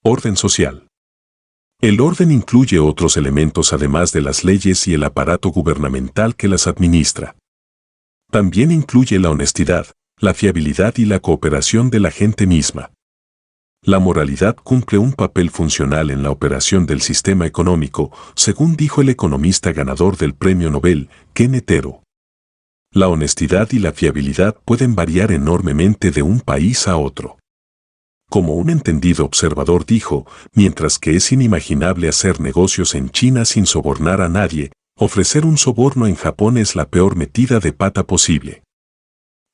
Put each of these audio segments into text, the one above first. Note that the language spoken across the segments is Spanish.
Orden social. El orden incluye otros elementos además de las leyes y el aparato gubernamental que las administra. También incluye la honestidad, la fiabilidad y la cooperación de la gente misma. La moralidad cumple un papel funcional en la operación del sistema económico, según dijo el economista ganador del Premio Nobel, Ken Hetero. La honestidad y la fiabilidad pueden variar enormemente de un país a otro. Como un entendido observador dijo, mientras que es inimaginable hacer negocios en China sin sobornar a nadie, ofrecer un soborno en Japón es la peor metida de pata posible.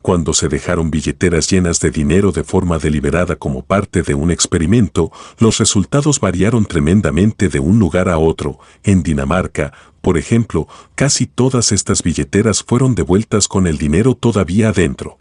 Cuando se dejaron billeteras llenas de dinero de forma deliberada como parte de un experimento, los resultados variaron tremendamente de un lugar a otro. En Dinamarca, por ejemplo, casi todas estas billeteras fueron devueltas con el dinero todavía adentro.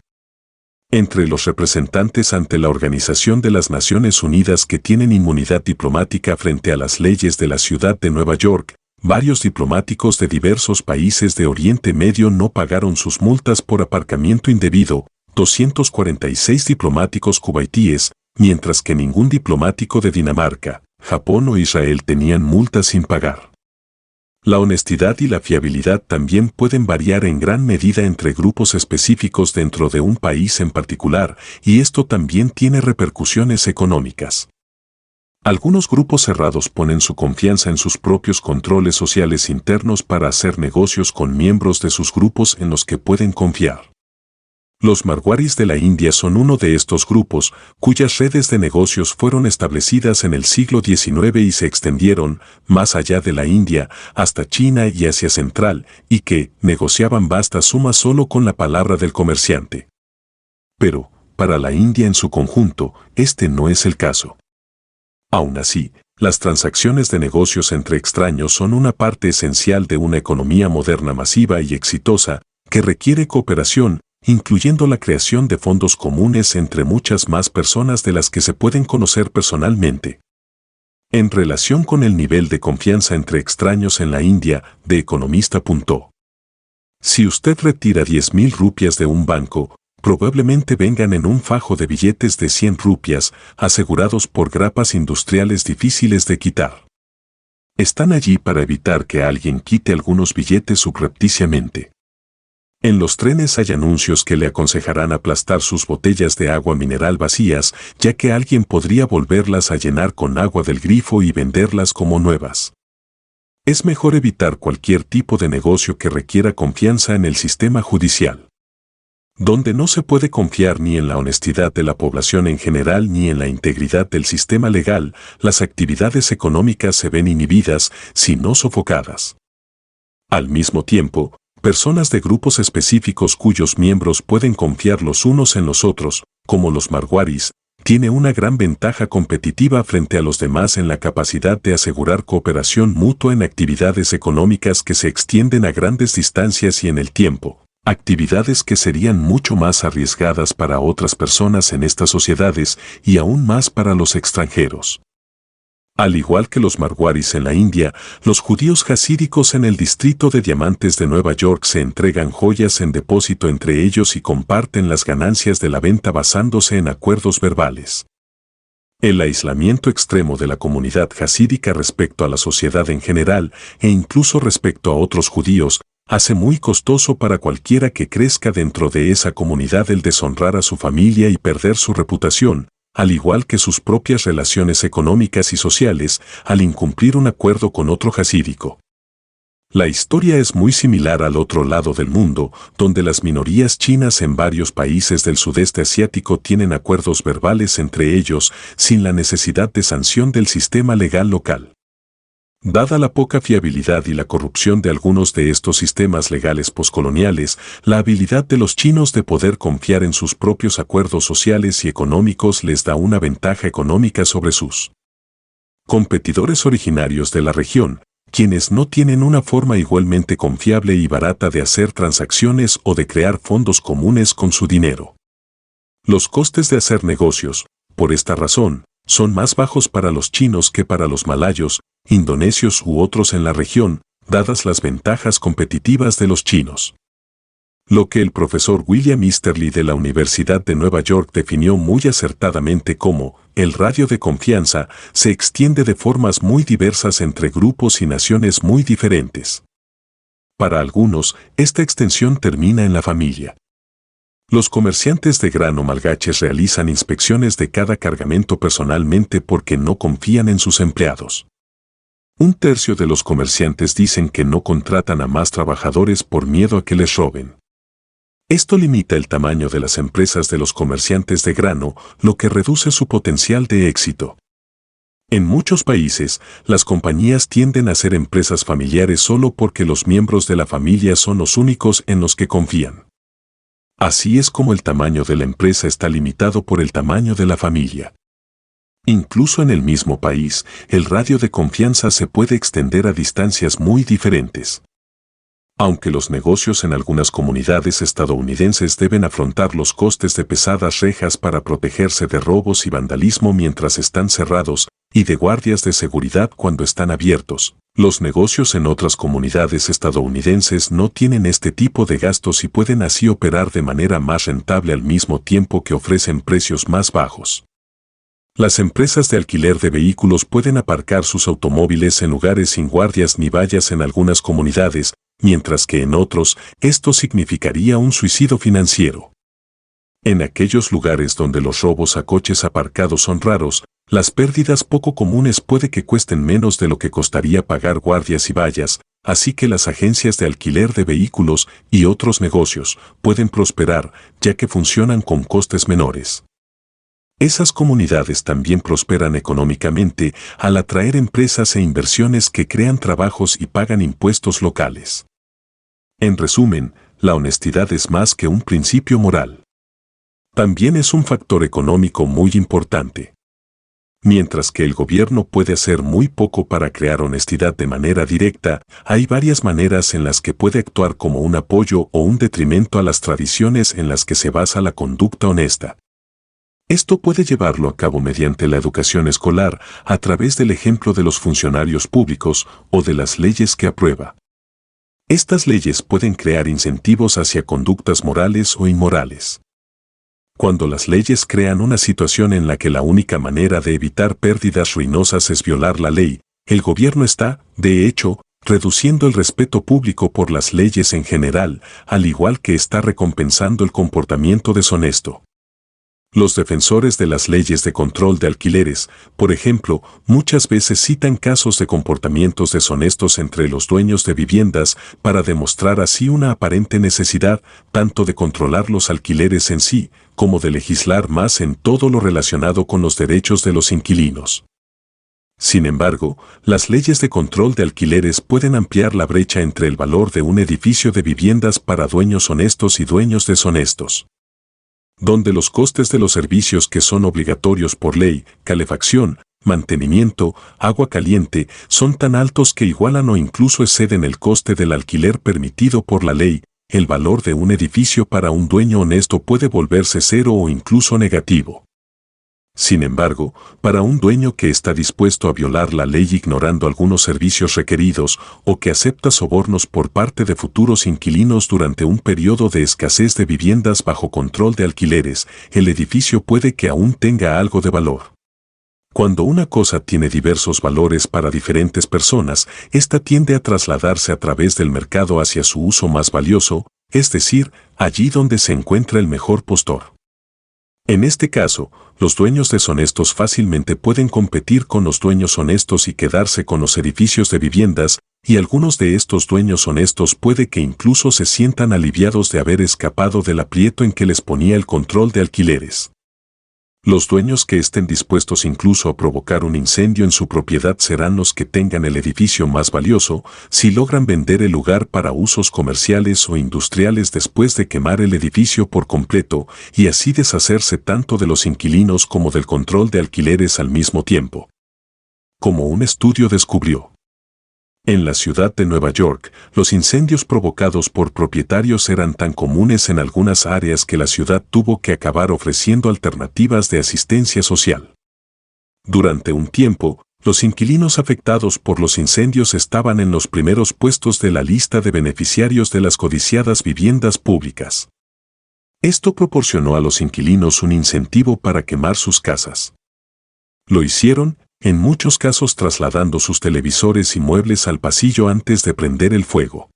Entre los representantes ante la Organización de las Naciones Unidas que tienen inmunidad diplomática frente a las leyes de la ciudad de Nueva York, varios diplomáticos de diversos países de Oriente Medio no pagaron sus multas por aparcamiento indebido, 246 diplomáticos cuvaitíes, mientras que ningún diplomático de Dinamarca, Japón o Israel tenían multas sin pagar. La honestidad y la fiabilidad también pueden variar en gran medida entre grupos específicos dentro de un país en particular, y esto también tiene repercusiones económicas. Algunos grupos cerrados ponen su confianza en sus propios controles sociales internos para hacer negocios con miembros de sus grupos en los que pueden confiar. Los marwaris de la India son uno de estos grupos, cuyas redes de negocios fueron establecidas en el siglo XIX y se extendieron, más allá de la India, hasta China y Asia Central, y que negociaban vastas sumas solo con la palabra del comerciante. Pero, para la India en su conjunto, este no es el caso. Aún así, las transacciones de negocios entre extraños son una parte esencial de una economía moderna masiva y exitosa, que requiere cooperación, incluyendo la creación de fondos comunes entre muchas más personas de las que se pueden conocer personalmente. En relación con el nivel de confianza entre extraños en la India, The Economist apuntó: si usted retira 10.000 rupias de un banco, probablemente vengan en un fajo de billetes de 100 rupias, asegurados por grapas industriales difíciles de quitar. Están allí para evitar que alguien quite algunos billetes subrepticiamente. En los trenes hay anuncios que le aconsejarán aplastar sus botellas de agua mineral vacías, ya que alguien podría volverlas a llenar con agua del grifo y venderlas como nuevas. Es mejor evitar cualquier tipo de negocio que requiera confianza en el sistema judicial. Donde no se puede confiar ni en la honestidad de la población en general ni en la integridad del sistema legal, las actividades económicas se ven inhibidas, si no sofocadas. Al mismo tiempo, personas de grupos específicos cuyos miembros pueden confiar los unos en los otros, como los marwaris, tiene una gran ventaja competitiva frente a los demás en la capacidad de asegurar cooperación mutua en actividades económicas que se extienden a grandes distancias y en el tiempo, actividades que serían mucho más arriesgadas para otras personas en estas sociedades y aún más para los extranjeros. Al igual que los marwaris en la India, los judíos jasídicos en el distrito de diamantes de Nueva York se entregan joyas en depósito entre ellos y comparten las ganancias de la venta basándose en acuerdos verbales. El aislamiento extremo de la comunidad jasídica respecto a la sociedad en general, e incluso respecto a otros judíos, hace muy costoso para cualquiera que crezca dentro de esa comunidad el deshonrar a su familia y perder su reputación, al igual que sus propias relaciones económicas y sociales, al incumplir un acuerdo con otro jasídico. La historia es muy similar al otro lado del mundo, donde las minorías chinas en varios países del sudeste asiático tienen acuerdos verbales entre ellos, sin la necesidad de sanción del sistema legal local. Dada la poca fiabilidad y la corrupción de algunos de estos sistemas legales poscoloniales, la habilidad de los chinos de poder confiar en sus propios acuerdos sociales y económicos les da una ventaja económica sobre sus competidores originarios de la región, quienes no tienen una forma igualmente confiable y barata de hacer transacciones o de crear fondos comunes con su dinero. Los costes de hacer negocios, por esta razón, son más bajos para los chinos que para los malayos, indonesios u otros en la región, dadas las ventajas competitivas de los chinos. Lo que el profesor William Easterly de la Universidad de Nueva York definió muy acertadamente como el radio de confianza se extiende de formas muy diversas entre grupos y naciones muy diferentes. Para algunos, esta extensión termina en la familia. Los comerciantes de grano malgaches realizan inspecciones de cada cargamento personalmente porque no confían en sus empleados. Un tercio de los comerciantes dicen que no contratan a más trabajadores por miedo a que les roben. Esto limita el tamaño de las empresas de los comerciantes de grano, lo que reduce su potencial de éxito. En muchos países, las compañías tienden a ser empresas familiares solo porque los miembros de la familia son los únicos en los que confían. Así es como el tamaño de la empresa está limitado por el tamaño de la familia. Incluso en el mismo país, el radio de confianza se puede extender a distancias muy diferentes. Aunque los negocios en algunas comunidades estadounidenses deben afrontar los costes de pesadas rejas para protegerse de robos y vandalismo mientras están cerrados, y de guardias de seguridad cuando están abiertos, los negocios en otras comunidades estadounidenses no tienen este tipo de gastos y pueden así operar de manera más rentable al mismo tiempo que ofrecen precios más bajos. Las empresas de alquiler de vehículos pueden aparcar sus automóviles en lugares sin guardias ni vallas en algunas comunidades, mientras que en otros, esto significaría un suicidio financiero. En aquellos lugares donde los robos a coches aparcados son raros, las pérdidas poco comunes puede que cuesten menos de lo que costaría pagar guardias y vallas, así que las agencias de alquiler de vehículos y otros negocios pueden prosperar, ya que funcionan con costes menores. Esas comunidades también prosperan económicamente al atraer empresas e inversiones que crean trabajos y pagan impuestos locales. En resumen, la honestidad es más que un principio moral. También es un factor económico muy importante. Mientras que el gobierno puede hacer muy poco para crear honestidad de manera directa, hay varias maneras en las que puede actuar como un apoyo o un detrimento a las tradiciones en las que se basa la conducta honesta. Esto puede llevarlo a cabo mediante la educación escolar, a través del ejemplo de los funcionarios públicos o de las leyes que aprueba. Estas leyes pueden crear incentivos hacia conductas morales o inmorales. Cuando las leyes crean una situación en la que la única manera de evitar pérdidas ruinosas es violar la ley, el gobierno está, de hecho, reduciendo el respeto público por las leyes en general, al igual que está recompensando el comportamiento deshonesto. Los defensores de las leyes de control de alquileres, por ejemplo, muchas veces citan casos de comportamientos deshonestos entre los dueños de viviendas para demostrar así una aparente necesidad tanto de controlar los alquileres en sí, como de legislar más en todo lo relacionado con los derechos de los inquilinos. Sin embargo, las leyes de control de alquileres pueden ampliar la brecha entre el valor de un edificio de viviendas para dueños honestos y dueños deshonestos, donde los costes de los servicios que son obligatorios por ley, calefacción, mantenimiento, agua caliente, son tan altos que igualan o incluso exceden el coste del alquiler permitido por la ley. El valor de un edificio para un dueño honesto puede volverse cero o incluso negativo. Sin embargo, para un dueño que está dispuesto a violar la ley ignorando algunos servicios requeridos o que acepta sobornos por parte de futuros inquilinos durante un periodo de escasez de viviendas bajo control de alquileres, el edificio puede que aún tenga algo de valor. Cuando una cosa tiene diversos valores para diferentes personas, ésta tiende a trasladarse a través del mercado hacia su uso más valioso, es decir, allí donde se encuentra el mejor postor. En este caso, los dueños deshonestos fácilmente pueden competir con los dueños honestos y quedarse con los edificios de viviendas, y algunos de estos dueños honestos puede que incluso se sientan aliviados de haber escapado del aprieto en que les ponía el control de alquileres. Los dueños que estén dispuestos incluso a provocar un incendio en su propiedad serán los que tengan el edificio más valioso si logran vender el lugar para usos comerciales o industriales después de quemar el edificio por completo y así deshacerse tanto de los inquilinos como del control de alquileres al mismo tiempo. Como un estudio descubrió. En la ciudad de Nueva York, los incendios provocados por propietarios eran tan comunes en algunas áreas que la ciudad tuvo que acabar ofreciendo alternativas de asistencia social. Durante un tiempo, Los inquilinos afectados por los incendios estaban en los primeros puestos de la lista de beneficiarios de las codiciadas viviendas públicas. Esto proporcionó a los inquilinos un incentivo para quemar sus casas. Lo hicieron, en muchos casos trasladando sus televisores y muebles al pasillo antes de prender el fuego.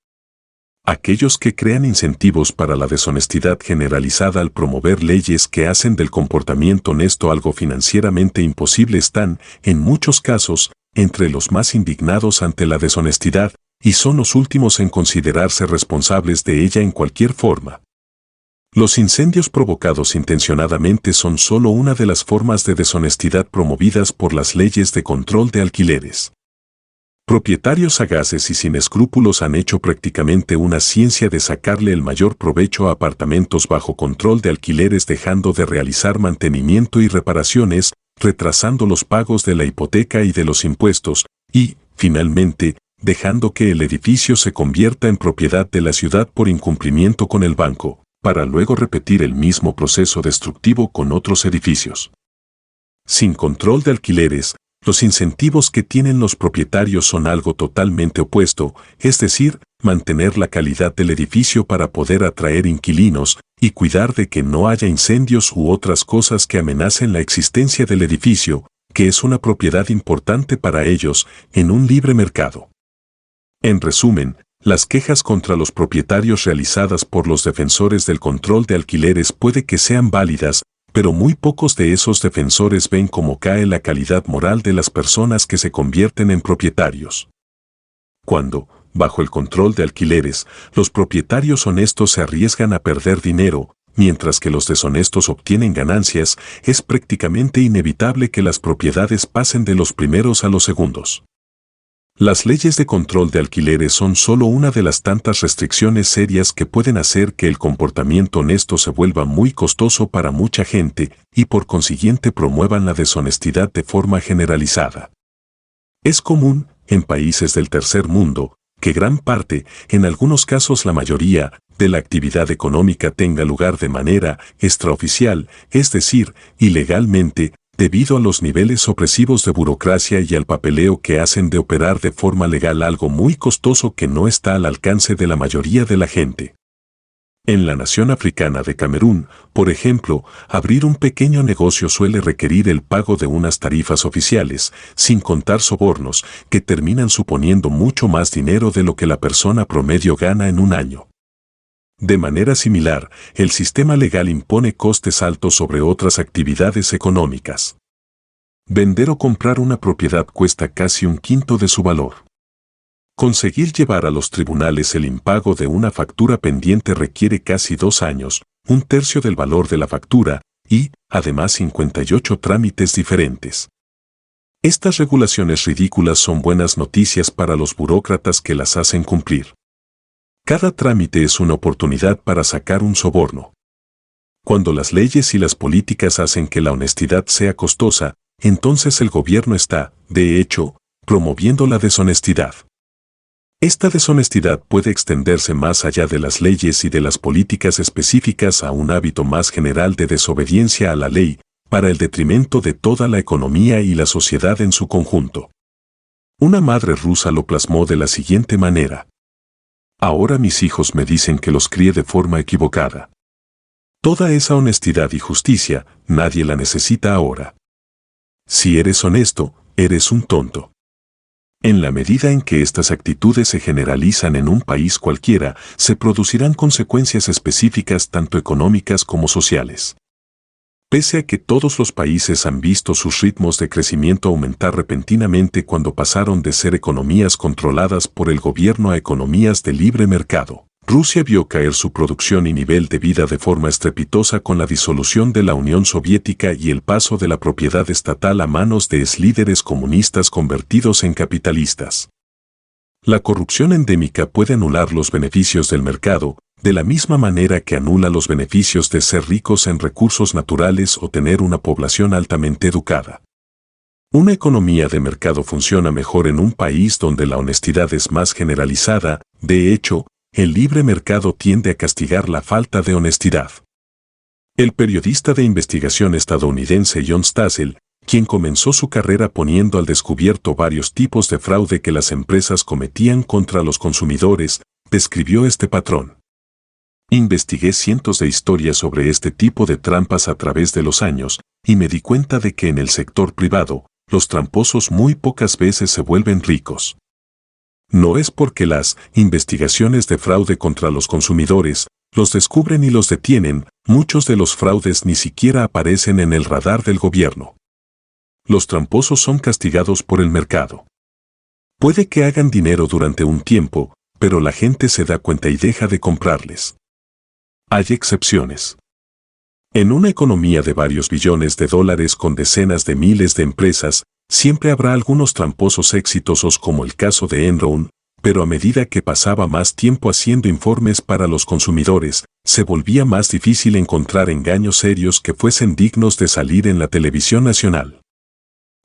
Aquellos que crean incentivos para la deshonestidad generalizada al promover leyes que hacen del comportamiento honesto algo financieramente imposible están, en muchos casos, entre los más indignados ante la deshonestidad, y son los últimos en considerarse responsables de ella en cualquier forma. Los incendios provocados intencionadamente son solo una de las formas de deshonestidad promovidas por las leyes de control de alquileres. Propietarios sagaces y sin escrúpulos han hecho prácticamente una ciencia de sacarle el mayor provecho a apartamentos bajo control de alquileres dejando de realizar mantenimiento y reparaciones, retrasando los pagos de la hipoteca y de los impuestos, y, finalmente, dejando que el edificio se convierta en propiedad de la ciudad por incumplimiento con el banco, para luego repetir el mismo proceso destructivo con otros edificios. Sin control de alquileres, los incentivos que tienen los propietarios son algo totalmente opuesto, es decir, mantener la calidad del edificio para poder atraer inquilinos y cuidar de que no haya incendios u otras cosas que amenacen la existencia del edificio, que es una propiedad importante para ellos en un libre mercado. En resumen, las quejas contra los propietarios realizadas por los defensores del control de alquileres puede que sean válidas, pero muy pocos de esos defensores ven cómo cae la calidad moral de las personas que se convierten en propietarios. Cuando, bajo el control de alquileres, los propietarios honestos se arriesgan a perder dinero, mientras que los deshonestos obtienen ganancias, es prácticamente inevitable que las propiedades pasen de los primeros a los segundos. Las leyes de control de alquileres son solo una de las tantas restricciones serias que pueden hacer que el comportamiento honesto se vuelva muy costoso para mucha gente y por consiguiente promuevan la deshonestidad de forma generalizada. Es común, en países del tercer mundo, que gran parte, en algunos casos la mayoría, de la actividad económica tenga lugar de manera extraoficial, es decir, ilegalmente, debido a los niveles opresivos de burocracia y al papeleo que hacen de operar de forma legal algo muy costoso que no está al alcance de la mayoría de la gente. En la nación africana de Camerún, por ejemplo, abrir un pequeño negocio suele requerir el pago de unas tarifas oficiales, sin contar sobornos, que terminan suponiendo mucho más dinero de lo que la persona promedio gana en un año. De manera similar, el sistema legal impone costes altos sobre otras actividades económicas. Vender o comprar una propiedad cuesta casi un quinto de su valor. Conseguir llevar a los tribunales el impago de una factura pendiente requiere casi 2 años, un tercio del valor de la factura, y, además 58 trámites diferentes. Estas regulaciones ridículas son buenas noticias para los burócratas que las hacen cumplir. Cada trámite es una oportunidad para sacar un soborno. Cuando las leyes y las políticas hacen que la honestidad sea costosa, entonces el gobierno está, de hecho, promoviendo la deshonestidad. Esta deshonestidad puede extenderse más allá de las leyes y de las políticas específicas a un hábito más general de desobediencia a la ley, para el detrimento de toda la economía y la sociedad en su conjunto. Una madre rusa lo plasmó de la siguiente manera. Ahora mis hijos me dicen que los crié de forma equivocada. Toda esa honestidad y justicia, nadie la necesita ahora. Si eres honesto, eres un tonto. En la medida en que estas actitudes se generalizan en un país cualquiera, se producirán consecuencias específicas tanto económicas como sociales. Pese a que todos los países han visto sus ritmos de crecimiento aumentar repentinamente cuando pasaron de ser economías controladas por el gobierno a economías de libre mercado, Rusia vio caer su producción y nivel de vida de forma estrepitosa con la disolución de la Unión Soviética y el paso de la propiedad estatal a manos de líderes comunistas convertidos en capitalistas. La corrupción endémica puede anular los beneficios del mercado, de la misma manera que anula los beneficios de ser ricos en recursos naturales o tener una población altamente educada. Una economía de mercado funciona mejor en un país donde la honestidad es más generalizada, de hecho, el libre mercado tiende a castigar la falta de honestidad. El periodista de investigación estadounidense John Stasel, quien comenzó su carrera poniendo al descubierto varios tipos de fraude que las empresas cometían contra los consumidores, describió este patrón. Investigué cientos de historias sobre este tipo de trampas a través de los años, y me di cuenta de que en el sector privado, los tramposos muy pocas veces se vuelven ricos. No es porque las investigaciones de fraude contra los consumidores los descubren y los detienen, muchos de los fraudes ni siquiera aparecen en el radar del gobierno. Los tramposos son castigados por el mercado. Puede que hagan dinero durante un tiempo, pero la gente se da cuenta y deja de comprarles. Hay excepciones. En una economía de varios billones de dólares con decenas de miles de empresas, siempre habrá algunos tramposos exitosos como el caso de Enron, pero a medida que pasaba más tiempo haciendo informes para los consumidores, se volvía más difícil encontrar engaños serios que fuesen dignos de salir en la televisión nacional.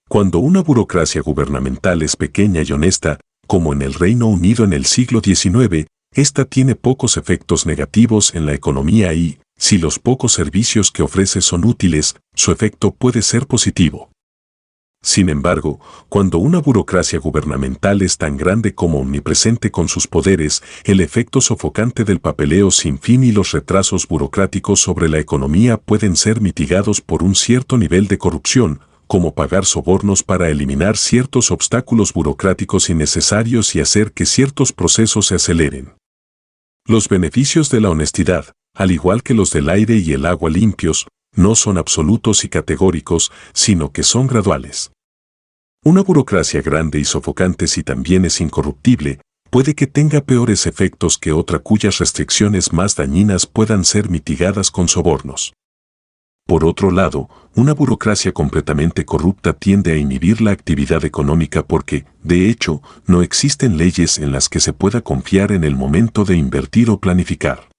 Cuando una burocracia gubernamental es pequeña y honesta, como en el Reino Unido en el siglo XIX, esta tiene pocos efectos negativos en la economía y, si los pocos servicios que ofrece son útiles, su efecto puede ser positivo. Sin embargo, cuando una burocracia gubernamental es tan grande como omnipresente con sus poderes, el efecto sofocante del papeleo sin fin y los retrasos burocráticos sobre la economía pueden ser mitigados por un cierto nivel de corrupción, como pagar sobornos para eliminar ciertos obstáculos burocráticos innecesarios y hacer que ciertos procesos se aceleren. Los beneficios de la honestidad, al igual que los del aire y el agua limpios, no son absolutos y categóricos, sino que son graduales. Una burocracia grande y sofocante, si también es incorruptible, puede que tenga peores efectos que otra cuyas restricciones más dañinas puedan ser mitigadas con sobornos. Por otro lado, una burocracia completamente corrupta tiende a inhibir la actividad económica porque, de hecho, no existen leyes en las que se pueda confiar en el momento de invertir o planificar.